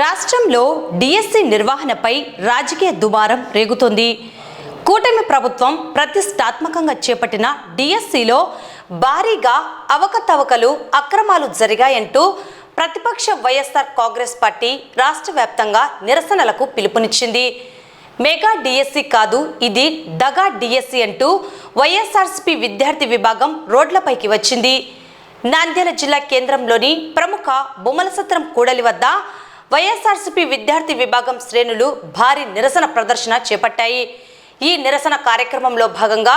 రాష్ట్రంలో డిఎస్సి నిర్వహణపై రాజకీయ దుమారం రేగుతోంది. కూటమి ప్రభుత్వం ప్రతిష్టాత్మకంగా చేపట్టిన డిఎస్సిలో భారీగా అవకతవకలు, అక్రమాలు జరిగాయంటూ ప్రతిపక్ష వైఎస్ఆర్ కాంగ్రెస్ పార్టీ రాష్ట్ర వ్యాప్తంగా నిరసనలకు పిలుపునిచ్చింది. మెగా డిఎస్సి కాదు, ఇది దగా డిఎస్సి అంటూ వైఎస్ఆర్సీపీ విద్యార్థి విభాగం రోడ్లపైకి వచ్చింది. నంద్యాల జిల్లా కేంద్రంలోని ప్రముఖ బొమ్మలసత్రం కూడలి వద్ద వైఎస్ఆర్సీపీ విద్యార్థి విభాగం శ్రేణులు భారీ నిరసన ప్రదర్శన చేపట్టాయి. ఈ నిరసన కార్యక్రమంలో భాగంగా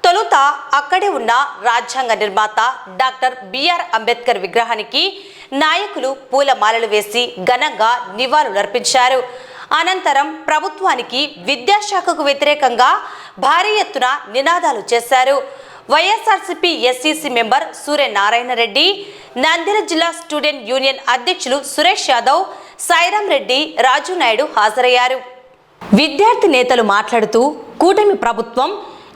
తొలుత అక్కడే ఉన్న రాజ్యాంగ నిర్మాత డాక్టర్ బిఆర్ అంబేద్కర్ విగ్రహానికి నాయకులు పూలమాలలు వేసి ఘనంగా నివాళులర్పించారు. అనంతరం ప్రభుత్వానికి, విద్యాశాఖకు వ్యతిరేకంగా భారీ ఎత్తున నినాదాలు చేశారు. వైఎస్ఆర్సీపీ ఎస్సీసీ మెంబర్ సూర్యనారాయణ రెడ్డి, నంద్యాల జిల్లా స్టూడెంట్ యూనియన్ అధ్యక్షులు సురేష్ యాదవ్, సాయిరాం రెడ్డి, రాజు నాయుడు హాజరయ్యారు. విద్యార్థి నేతలు మాట్లాడుతూ కూటమి ప్రభుత్వం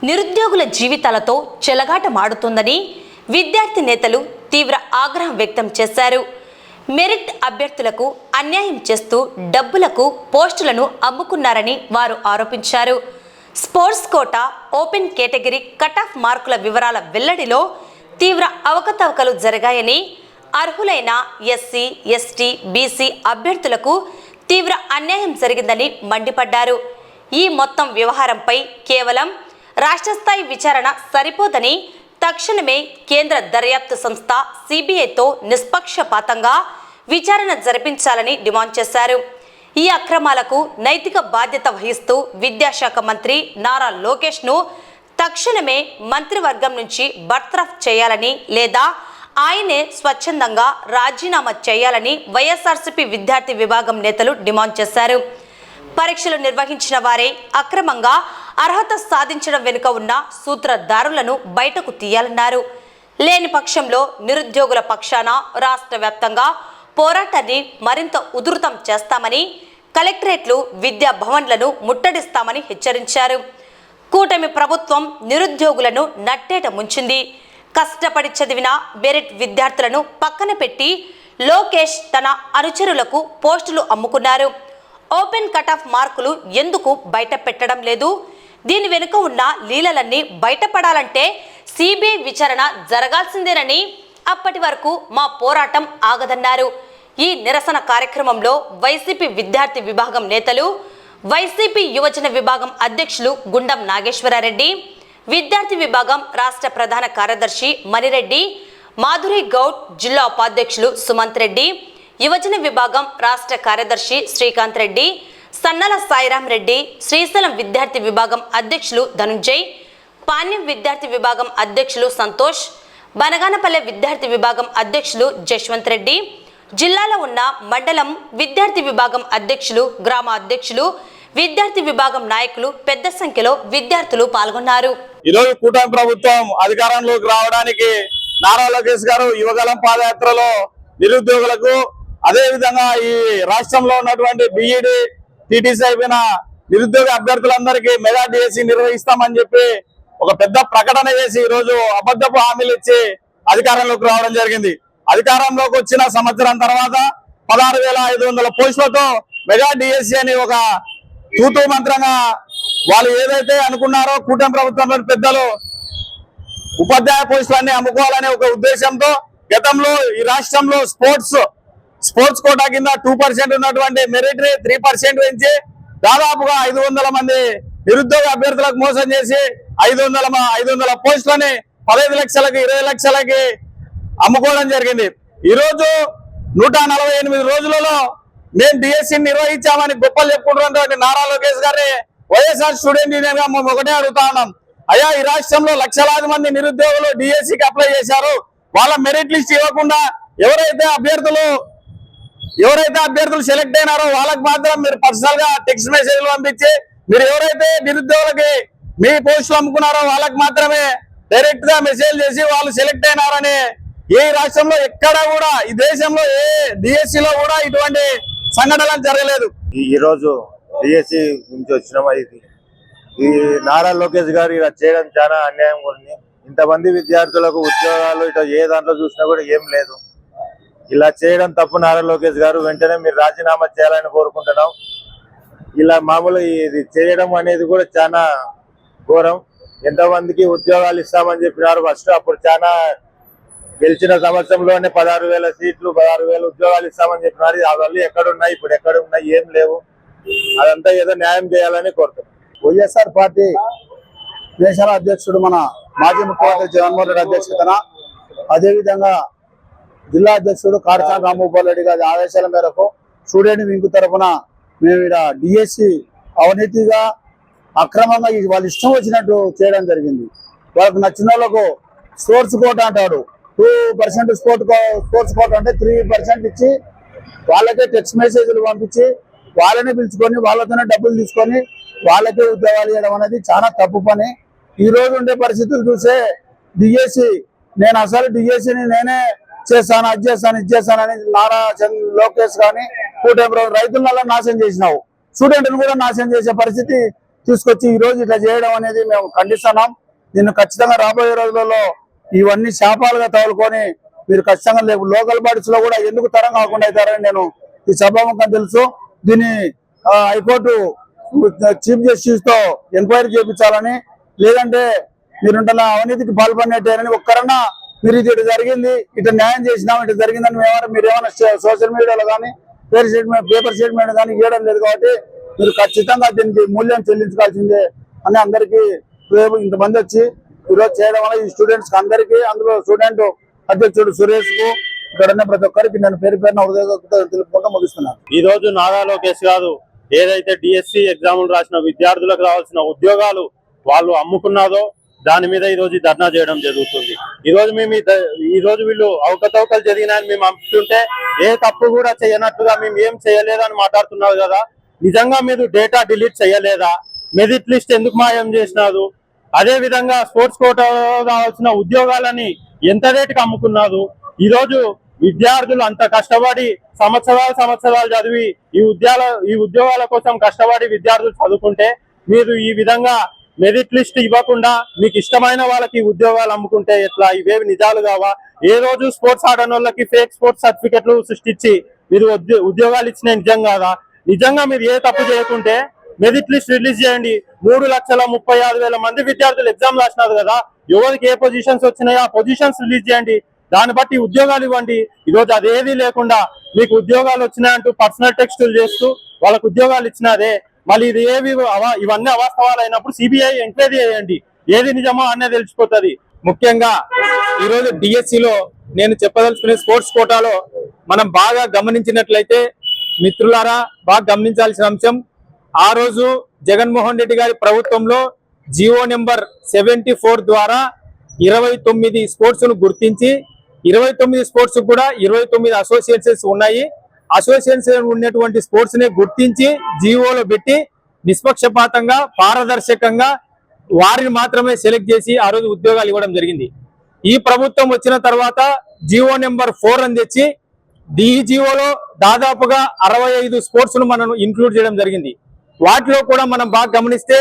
నిరుద్యోగుల జీవితాలతో చెలగాటమాడుతుందని విద్యార్థి నేతలు తీవ్ర ఆగ్రహం వ్యక్తం చేశారు. మెరిట్ అభ్యర్థులకు అన్యాయం చేస్తూ డబ్బులకు పోస్టులను అమ్ముకున్నారని వారు ఆరోపించారు. Sports quota, open category cutoff మార్కుల వివరాల వెల్లడిలో తీవ్ర అవకతవకలు జరిగాయని, అర్హులైన ఎస్సీ, ఎస్టీ, బీసీ అభ్యర్థులకు తీవ్ర అన్యాయం జరిగిందని మండిపడ్డారు. ఈ మొత్తం వ్యవహారంపై కేవలం రాష్ట్ర స్థాయి విచారణ సరిపోదని తక్షణమే కేంద్ర దర్యాప్తు సంస్థ సిబిఐతో నిష్పక్షపాతంగా విచారణ జరిపించాలని డిమాండ్ చేశారు. ఈ అక్రమాలకు నైతిక బాధ్యత వహిస్తూ విద్యాశాఖ మంత్రి నారా లోకేష్ను తక్షణమే మంత్రివర్గం నుంచి బర్తరఫ్ చేయాలని, లేదా ఆయనే స్వచ్ఛందంగా రాజీనామా చేయాలని వైఎస్ఆర్సీపీ విద్యార్థి విభాగం నేతలు డిమాండ్ చేశారు. పరీక్షలు నిర్వహించిన వారే అక్రమంగా అర్హత సాధించడం వెనుక ఉన్న సూత్రధారులను బయటకు తీయాలన్నారు. లేని పక్షంలో నిరుద్యోగుల పక్షాన రాష్ట్ర వ్యాప్తంగా పోరాటాన్ని మరింత ఉధృతం చేస్తామని, కలెక్టరేట్లు, విద్యా భవన్లను ముట్టడిస్తామని హెచ్చరించారు. కూటమి ప్రభుత్వం నిరుద్యోగులను నట్టేట ముంచింది. కష్టపడి చదివిన మెరిట్ విద్యార్థులను పక్కన పెట్టి లోకేష్ తన అనుచరులకు పోస్టులు అమ్ముకున్నారు. ఓపెన్ కటాఫ్ మార్కులు ఎందుకు బయట పెట్టడం లేదు? దీని వెనుక ఉన్న లీలలన్నీ బయటపడాలంటే సిబిఐ విచారణ జరగాల్సిందేనని, అప్పటి వరకు మా పోరాటం ఆగదన్నారు. ఈ నిరసన కార్యక్రమంలో వైసీపీ విద్యార్థి విభాగం నేతలు, వైసీపీ యువజన విభాగం అధ్యక్షులు గుండం నాగేశ్వరారెడ్డి, విద్యార్థి విభాగం రాష్ట్ర ప్రధాన కార్యదర్శి మణిరెడ్డి, మాధురి గౌడ్, జిల్లా ఉపాధ్యక్షులు సుమంత్ రెడ్డి, యువజన విభాగం రాష్ట్ర కార్యదర్శి శ్రీకాంత్ రెడ్డి, సన్నల సాయిరాం రెడ్డి, శ్రీశైలం విద్యార్థి విభాగం అధ్యక్షులు ధనుంజయ్, పాణ్యం విద్యార్థి విభాగం అధ్యక్షులు సంతోష్, బనగానపల్లె విద్యార్థి విభాగం అధ్యక్షులు జశ్వంత్ రెడ్డి, జిల్లాలో ఉన్న మండలం విద్యార్థి విభాగం అధ్యక్షులు, గ్రామ అధ్యక్షులు, విద్యార్థి విభాగం నాయకులు పెద్ద సంఖ్యలో విద్యార్థులు పాల్గొన్నారు. ఈరోజు కూటమి ప్రభుత్వం అధికారంలోకి రావడానికి నారా లోకేష్ గారు యువగలం పాదయాత్రలో నిరుద్యోగులకు, అదే విధంగా ఈ రాష్ట్రంలో ఉన్నటువంటి బిఈడి, టీటీసీ అయిపోయిన నిరుద్యోగ అభ్యర్థులందరికీ మెగా డిఎస్సి నిర్వహిస్తామని చెప్పి ఒక పెద్ద ప్రకటన చేసి ఈరోజు అబద్ధపు హామీలు ఇచ్చి అధికారంలోకి రావడం జరిగింది. అధికారంలోకి వచ్చిన సంవత్సరం తర్వాత 16,500 పోస్టులతో మెగా డిఎస్సి అని ఒక తూతూ మంత్రంగా వాళ్ళు ఏదైతే అనుకున్నారో కూటమి ప్రభుత్వంలోని పెద్దలు ఉపాధ్యాయ పోస్టులన్నీ అమ్ముకోవాలనే ఒక ఉద్దేశంతో గతంలో ఈ రాష్ట్రంలో స్పోర్ట్స్ కోటా కింద 2% ఉన్నటువంటి మెరిట్ ని 3% పెంచి దాదాపుగా 500 మంది నిరుద్యోగ అభ్యర్థులకు మోసం చేసి 500 పోస్టులని 15 లక్షలకి 20 లక్షలకి అమ్ముకోవడం జరిగింది. ఈ రోజు 148 రోజులలో మేము డిఎస్సిని నిర్వహించామని గొప్పలు చెప్పుకుంటున్నటువంటి నారా లోకేష్ గారిని వైఎస్ఆర్ స్టూడెంట్ యూనియన్ గా మేము ఒకటే అడుగుతా ఉన్నాం. అయ్యా, ఈ రాష్ట్రంలో లక్షలాది మంది నిరుద్యోగులు డిఎస్సికి అప్లై చేశారు. వాళ్ళ మెరిట్ లిస్ట్ ఇవ్వకుండా ఎవరైతే అభ్యర్థులు సెలెక్ట్ అయినారో వాళ్ళకి మాత్రం మీరు పర్సనల్ గా టెక్స్ట్ మెసేజ్లు పంపించి, మీరు ఎవరైతే నిరుద్యోగులకి మీ పోస్టులు అమ్ముకున్నారో వాళ్ళకి మాత్రమే డైరెక్ట్ గా మెసేజ్ చేసి వాళ్ళు సెలెక్ట్ అయినారని ఏ రాష్ట్రంలో ఎక్కడ కూడా, ఈ దేశంలో ఏ డిఎస్సిలో కూడా ఇటువంటి సంఘటనలు జరగలేదు. ఈ రోజు డిఎస్సి నుంచి వచ్చిన ఈ నారా లోకేష్ గారు ఇలా చేయడం చాలా అన్యాయం ఉంది. ఇంతమంది విద్యార్థులకు ఉద్యోగాలు ఇట్లా ఏ దాంట్లో చూసినా కూడా ఏం లేదు. ఇలా చేయడం తప్పు. నారా లోకేష్ గారు వెంటనే మీరు రాజీనామా చేయాలని కోరుకుంటున్నాం. ఇలా మామూలు ఇది చేయడం అనేది కూడా చాలా ఘోరం. ఎంతమందికి ఉద్యోగాలు ఇస్తామని చెప్పినారు ఫస్ట్. అప్పుడు చాలా గెలిచిన సంవత్సరంలోనే 16,000 సీట్లు 16,000 ఉద్యోగాలు ఇస్తామని చెప్పినారు. అవన్నీ ఎక్కడున్నాయి? ఇప్పుడు ఎక్కడున్నాయి? ఏం లేవు. అదంతా ఏదో న్యాయం చేయాలని కోరుతున్నాం. వైఎస్ఆర్ పార్టీ దేశాల అధ్యక్షుడు మన మాజీ ముఖ్యమంత్రి జగన్మోహన్ రెడ్డి అధ్యక్షతన, అదేవిధంగా జిల్లా అధ్యక్షుడు కారసాని రామ్మోహన్ రెడ్డి గారి ఆదేశాల మేరకు స్టూడెంట్ వింగ్ తరఫున మేము ఇక్కడ డిఎస్సి అవినీతిగా అక్రమంగా వాళ్ళు ఇష్టం వచ్చినట్టు చేయడం జరిగింది. వాళ్ళకు నచ్చిన వాళ్ళకు స్పోర్ట్స్ కోట అంటాడు. 2% స్పోర్ట్స్ కోట అంటే 3% ఇచ్చి వాళ్ళకే టెక్స్ట్ మెసేజ్లు పంపించి వాళ్ళని పిలుచుకొని వాళ్ళతోనే డబ్బులు తీసుకొని వాళ్ళకే ఉద్యోగాలు ఇవ్వడం అనేది చాలా తప్పు పని. ఈ రోజు ఉండే పరిస్థితులు చూసే డిఎస్సి నేను అసలు డిఎస్సిని నేనే చేస్తాను, అది చేస్తాను, ఇది చేస్తానని నారా లోకేష్ కానీ కూటమి రైతులలో నాశనం చేసినావు, స్టూడెంట్ను కూడా నాశనం చేసే పరిస్థితి తీసుకొచ్చి ఈ రోజు ఇట్లా చేయడం అనేది మేము ఖండిస్తున్నాం. దీన్ని ఖచ్చితంగా రాబోయే రోజులలో ఇవన్నీ శాపాలుగా తగులుకొని మీరు ఖచ్చితంగా లోకల్ బాడీస్ లో కూడా ఎందుకు తరం కాకుండా అవుతారని నేను ఈ సభాముఖం తెలుసు. దీన్ని హైకోర్టు చీఫ్ జస్టిస్ తో ఎంక్వైరీ చేయించాలని, లేదంటే మీరుంటున్న అవినీతికి పాల్పడినట్టేనని ఒక్కరన్నా మీరు ఇటు జరిగింది ఇటు న్యాయం చేసినాం ఇటు జరిగిందని మీరు ఏమైనా సోషల్ మీడియాలో కానీ పేపర్ స్టేట్మెంట్ కానీ ఇవ్వడం లేదు. కాబట్టి మీరు ఖచ్చితంగా దీనికి మూల్యం చెల్లించుకోవాల్సిందే అని అందరికీ ఇంతమంది వచ్చి ఈరోజు చేయడం వల్ల ఈ స్టూడెంట్స్ కి అందరికీ, అందులో స్టూడెంట్ అధ్యక్షుడు సురేష్ కు ఇక్కడ ఉన్న ప్రతి ఒక్కరికి నేను పేరు తెలుపుకుంటూ ముగిస్తున్నాను. ఈ రోజు నారా లోకేష్ గారు ఏదైతే డిఎస్సి ఎగ్జాములు రాసిన విద్యార్థులకు రావాల్సిన ఉద్యోగాలు వాళ్ళు అమ్ముకున్నాదో దాని మీద ఈ రోజు ధర్నా చేయడం జరుగుతుంది. ఈ రోజు వీళ్ళు అవకతవకలు జరిగినాయని మేము అంటుంటే ఏ తప్పు కూడా చేయనట్టుగా మేము ఏం చేయలేదని మాట్లాడుతున్నారు కదా. నిజంగా మీరు డేటా డిలీట్ చేయలేదా? మెరిట్ లిస్ట్ ఎందుకు మాయం చేసినారు? అదే విధంగా స్పోర్ట్స్ కోటా రావాల్సిన ఉద్యోగాలని ఎంత రేటుకి అమ్ముకున్నారు? ఈ రోజు విద్యార్థులు అంత కష్టపడి సంవత్సరాలు చదివి ఈ ఉద్యోగాల కోసం కష్టపడి విద్యార్థులు చదువుకుంటే మీరు ఈ విధంగా మెరిట్ లిస్ట్ ఇవ్వకుండా మీకు ఇష్టమైన వాళ్ళకి ఉద్యోగాలు అమ్ముకుంటే ఎట్లా? ఇవేవి నిజాలు కావా? ఏ రోజు స్పోర్ట్స్ ఆడని వాళ్ళకి ఫేక్ స్పోర్ట్స్ సర్టిఫికెట్లు సృష్టించి మీరు ఉద్యోగాలు ఇచ్చిన నిజం కాదా? నిజంగా మీరు ఏ తప్పు చేయకుంటే మెరిట్ లిస్ట్ రిలీజ్ చేయండి. 3,35,000 మంది విద్యార్థులు ఎగ్జామ్ రాసినారు కదా. ఎవరికి ఏ పొజిషన్స్ వచ్చినాయో ఆ పొజిషన్స్ రిలీజ్ చేయండి. దాన్ని బట్టి ఉద్యోగాలు ఇవ్వండి. ఈరోజు అదేది లేకుండా మీకు ఉద్యోగాలు వచ్చినాయంటూ పర్సనల్ టెక్స్టులు చేస్తూ వాళ్ళకు ఉద్యోగాలు ఇచ్చినారే. మళ్ళీ ఇది ఇవన్నీ అవాస్తవాలు అయినప్పుడు సిబిఐ ఎంక్వైరీ చేయండి. ఏది నిజమో అనే తెలిసిపోతుంది. ముఖ్యంగా ఈరోజు డిఎస్సిలో నేను చెప్పదలుచుకునే స్పోర్ట్స్ కోటాలో మనం బాగా గమనించినట్లయితే మిత్రులారా, బాగా గమనించాల్సిన అంశం, ఆ రోజు జగన్మోహన్ రెడ్డి గారి ప్రభుత్వంలో జియో నెంబర్ 74 ద్వారా 29 స్పోర్ట్స్ ను గుర్తించి 29 స్పోర్ట్స్ కూడా 29 అసోసియేషన్స్ ఉన్నాయి. అసోసియేషన్ ఉన్నటువంటి స్పోర్ట్స్ ని గుర్తించి జియోలో పెట్టి నిష్పక్షపాతంగా పారదర్శకంగా వారిని మాత్రమే సెలెక్ట్ చేసి ఆ రోజు ఉద్యోగాలు ఇవ్వడం జరిగింది. ఈ ప్రభుత్వం వచ్చిన తర్వాత జియో నెంబర్ 4 అని తెచ్చి ఈ జియోలో దాదాపుగా 65 స్పోర్ట్స్ ను మనం ఇంక్లూడ్ చేయడం జరిగింది. వాటిలో కూడా మనం బాగా గమనిస్తే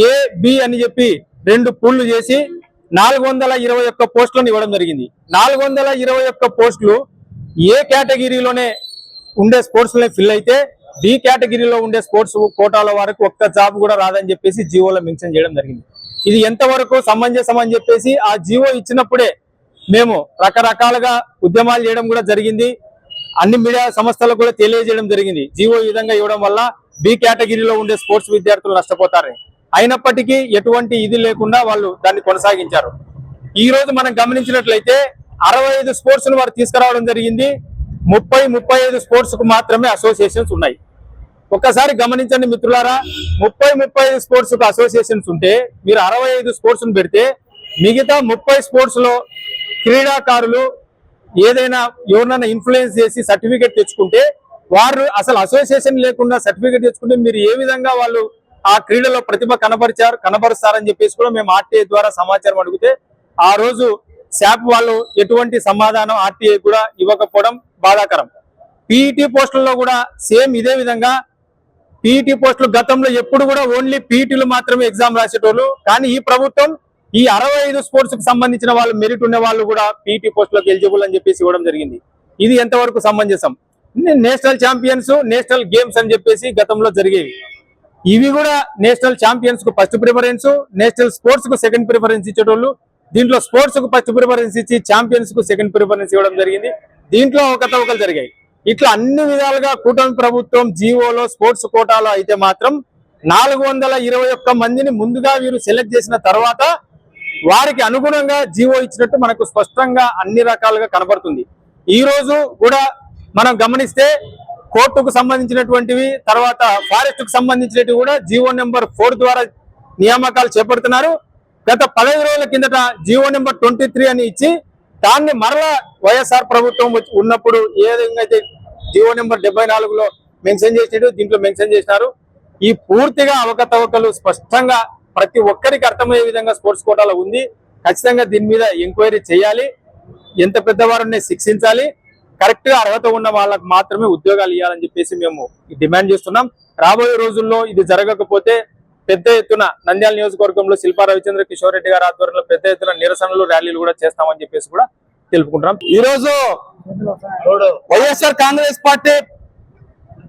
ఏ బి అని చెప్పి 2 పూళ్ళు చేసి 421 పోస్టులను ఇవ్వడం జరిగింది. 421 పోస్టులు ఏ కేటగిరీలోనే ఉండే స్పోర్ట్స్ ఫిల్ అయితే డి కేటగిరీలో ఉండే స్పోర్ట్స్ కోటాల వరకు ఒక్క జాబ్ కూడా రాదని చెప్పేసి జియోలో మెన్షన్ చేయడం జరిగింది. ఇది ఎంతవరకు సమంజసం అని చెప్పేసి ఆ జియో ఇచ్చినప్పుడే మేము రకరకాలుగా ఉద్యమాలు చేయడం కూడా జరిగింది. అన్ని మీడియా సంస్థలకు కూడా తెలియజేయడం జరిగింది. జియో ఈ విధంగా ఇవ్వడం వల్ల బి కేటగిరీలో ఉండే స్పోర్ట్స్ విద్యార్థులు నష్టపోతారని. అయినప్పటికీ ఎటువంటి ఇది లేకుండా వాళ్ళు దాన్ని కొనసాగించారు. ఈ రోజు మనం గమనించినట్లయితే 65 స్పోర్ట్స్ ను వారు తీసుకురావడం జరిగింది. 35 స్పోర్ట్స్ కు మాత్రమే అసోసియేషన్స్ ఉన్నాయి. ఒక్కసారి గమనించండి మిత్రులారా, 35 స్పోర్ట్స్ కు అసోసియేషన్స్ ఉంటే మీరు 65 స్పోర్ట్స్ ను పెడితే మిగతా 30 స్పోర్ట్స్ లో క్రీడాకారులు ఏదైనా ఎవరినైనా ఇన్ఫ్లుయెన్స్ చేసి సర్టిఫికేట్ తెచ్చుకుంటే వారు అసలు అసోసియేషన్ లేకుండా సర్టిఫికేట్ తెచ్చుకుంటే మీరు ఏ విధంగా వాళ్ళు ఆ క్రీడలో ప్రతిభ కనబరుస్తారని చెప్పేసి కూడా మేము ఆర్టీఐ ద్వారా సమాచారం అడిగితే ఆ రోజు శాప్ వాళ్ళు ఎటువంటి సమాధానం ఆర్టీఐ కూడా ఇవ్వకపోవడం బాధాకరం. పీఈటీ పోస్టులలో కూడా సేమ్ ఇదే విధంగా పీఈటీ పోస్టులు గతంలో ఎప్పుడు కూడా ఓన్లీ పీఈటీలు మాత్రమే ఎగ్జామ్ రాసేటోళ్ళు. కానీ ఈ ప్రభుత్వం ఈ 65 స్పోర్ట్స్ కు సంబంధించిన వాళ్ళు మెరిట్ ఉన్న వాళ్ళు కూడా పీఈటీ పోస్టులకు ఎలిజిబుల్ అని చెప్పేసి ఇవ్వడం జరిగింది. ఇది ఎంతవరకు సమంజసం? నేషనల్ ఛాంపియన్స్, నేషనల్ గేమ్స్ అని చెప్పేసి గతంలో జరిగేవి. ఇవి కూడా నేషనల్ ఛాంపియన్స్ కు ఫస్ట్ ప్రిఫరెన్స్, నేషనల్ స్పోర్ట్స్ కు సెకండ్ ప్రిఫరెన్స్ ఇచ్చేటోళ్ళు. దీంట్లో స్పోర్ట్స్ కు ఫస్ట్ ప్రిఫరెన్స్ ఇచ్చి ఛాంపియన్స్ కు సెకండ్ ప్రిఫరెన్స్ ఇవ్వడం జరిగింది. దీంట్లో అవకతవకలు జరిగాయి. ఇట్లా అన్ని విధాలుగా కూటమి ప్రభుత్వం జీవోలో స్పోర్ట్స్ కోటాలో అయితే మాత్రం 421 మందిని ముందుగా వీరు సెలెక్ట్ చేసిన తర్వాత వారికి అనుగుణంగా జీవో ఇచ్చినట్టు మనకు స్పష్టంగా అన్ని రకాలుగా కనబడుతుంది. ఈ రోజు కూడా మనం గమనిస్తే కోర్టుకు సంబంధించినటువంటివి, తర్వాత ఫారెస్ట్ కు సంబంధించినవి కూడా జీవో నెంబర్ 4 ద్వారా నియామకాలు చేపడుతున్నారు. గత 15 రోజుల కిందట జీవో నెంబర్ 23 అని ఇచ్చి దాన్ని మరలా వైఎస్ఆర్ ప్రభుత్వం ఉన్నప్పుడు ఏ విధంగా అయితే జీవో నెంబర్ 74లో మెన్షన్ చేసినట్టు దీంట్లో మెన్షన్ చేసినారు. ఈ పూర్తిగా అవకతవకలు స్పష్టంగా ప్రతి ఒక్కరికి అర్థమయ్యే విధంగా స్పోర్ట్స్ కోటాలో ఉంది. ఖచ్చితంగా దీని మీద ఎంక్వైరీ చేయాలి, ఎంత పెద్దవారిని శిక్షించాలి, కరెక్ట్ గా అర్హత ఉన్న వాళ్ళకు మాత్రమే ఉద్యోగాలు ఇవ్వాలని చెప్పేసి మేము డిమాండ్ చేస్తున్నాం. రాబోయే రోజుల్లో ఇది జరగకపోతే పెద్ద ఎత్తున నంద్యాల నియోజకవర్గంలో శిల్పా రవిచంద్ర కిషోర్ రెడ్డి గారి ఆధ్వర్యంలో పెద్ద ఎత్తున నిరసనలు, ర్యాలీలు కూడా చేస్తామని చెప్పేసి కూడా తెలుపుకుంటున్నాం. ఈ రోజు వైఎస్ఆర్ కాంగ్రెస్ పార్టీ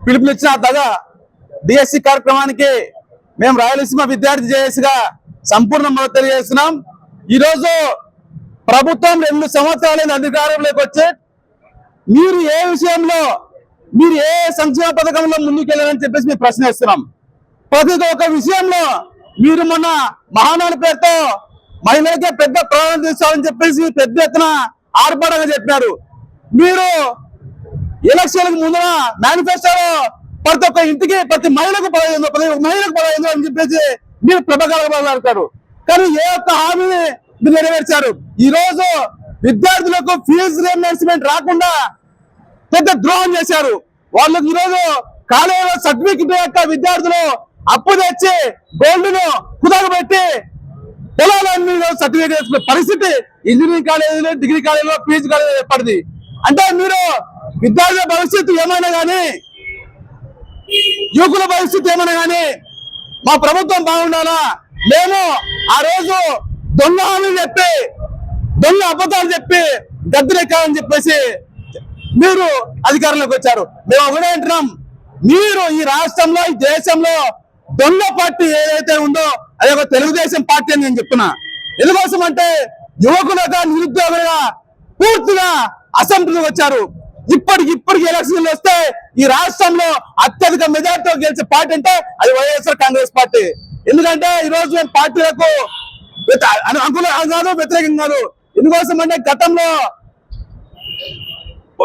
పిలుపునిచ్చిన దగా డిఎస్సి కార్యక్రమానికి మేము రాయలసీమ విద్యార్థి జేఏసీగా సంపూర్ణ మద్దతు తెలియజేస్తున్నాం. ఈ రోజు ప్రభుత్వం 2 సంవత్సరాలైన అధికారంలోకి వచ్చి మీరు ఏ విషయంలో, మీరు ఏ సంక్షేమ పథకంలో ముందుకెళ్ళారని చెప్పేసి మేము ప్రశ్నిస్తున్నాం. ప్రతి ఒక్క విషయంలో మీరు మొన్న మహానాడు పేరుతో మహిళలకే పెద్ద ప్రాణం తీసుకోవాలని చెప్పేసి పెద్ద ఎత్తున ఆర్భాటంగా చెప్పినారు. మీరు ఎలక్షన్లకు ముందున మేనిఫెస్టోలో ప్రతి ఒక్క ఇంటికి ప్రతి మహిళకు 15 అని చెప్పేసి మీరు ప్రభాకరంగా మాట్లాడతారు. కానీ ఏ ఒక్క హామీని మీరు నెరవేర్చారు. ఈ రోజు విద్యార్థులకు ఫీజు రీయింబర్స్మెంట్ రాకుండా పెద్ద ద్రోహం చేశారు. వాళ్ళకి ఈ రోజు కాలేజీలో సర్టిఫికెట్ యొక్క విద్యార్థులు అప్పు తెచ్చి గోల్డ్ ను కుదరబెట్టి పొలాలన్నీ సర్టిఫికేట్ చేసుకునే పరిస్థితి ఇంజనీరింగ్ కాలేజీలో, డిగ్రీ కాలేజీలో, పీజీ కాలేజీలో ఏర్పడింది. అంటే మీరు విద్యార్థుల భవిష్యత్తు ఏమైనా కానీ, యువకుల భవిష్యత్తు ఏమైనా కానీ మా ప్రభుత్వం బాగుండాలా? మేము ఆ రోజు దొంగ హామీలు చెప్పి, దొంగ అబద్ధాలు చెప్పి గద్దెనెక్కాలని చెప్పేసి మీరు అధికారంలోకి వచ్చారు. మేము ఒకటే అంటున్నాం, మీరు ఈ రాష్ట్రంలో, ఈ దేశంలో దొంగ పార్టీ ఏదైతే ఉందో అది ఒక తెలుగుదేశం పార్టీ అని నేను చెప్తున్నా. ఎందుకోసం అంటే యువకులుగా, నిరుద్యోగులుగా పూర్తిగా అసెంబ్లీకి వచ్చారు. ఇప్పటికి ఎలక్షన్లు వస్తే ఈ రాష్ట్రంలో అత్యధిక మెజార్టీతో గెలిచే పార్టీ అంటే అది వైఎస్ఆర్ కాంగ్రెస్ పార్టీ. ఎందుకంటే ఈ రోజు మేము పార్టీలకు అనుకూలంగా కాదు, వ్యతిరేకంగా కాదు. ఎందుకోసం అంటే గతంలో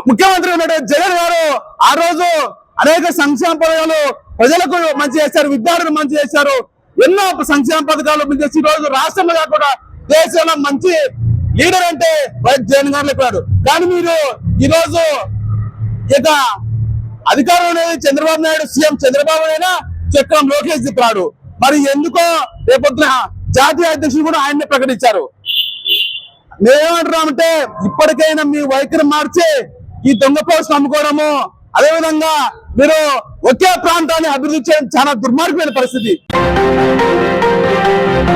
ముఖ్యమంత్రి ఉన్నటువంటి జగన్ గారు ఆ రోజు అనేక సంక్షేమ పథకాలు ప్రజలకు మంచి చేశారు, విద్యార్థులకు మంచి చేశారు, ఎన్నో సంక్షేమ పథకాలు చేసి ఈ రోజు రాష్ట్రంలో కాకుండా దేశంలో మంచి లీడర్ అంటే వైఎస్ జగన్ గారు చెప్పారు. కానీ మీరు ఈ రోజు ఇక అధికారం అనేది చంద్రబాబు నాయుడు, సీఎం చంద్రబాబు నాయుడు, చక్రం లోకేష్ చెప్పాడు. మరి ఎందుకో రేపొద్దున జాతీయ అధ్యక్షుడు కూడా ఆయన్నే ప్రకటించారు. మేమేమంటున్నామంటే ఇప్పటికైనా మీ వైఖరి మార్చి ఈ దొంగ పోస్టులు అమ్ముకోవడము, అదేవిధంగా మీరు ఒకే ప్రాంతాన్ని అభివృద్ధి చేయడం చాలా దుర్మార్గమైన పరిస్థితి.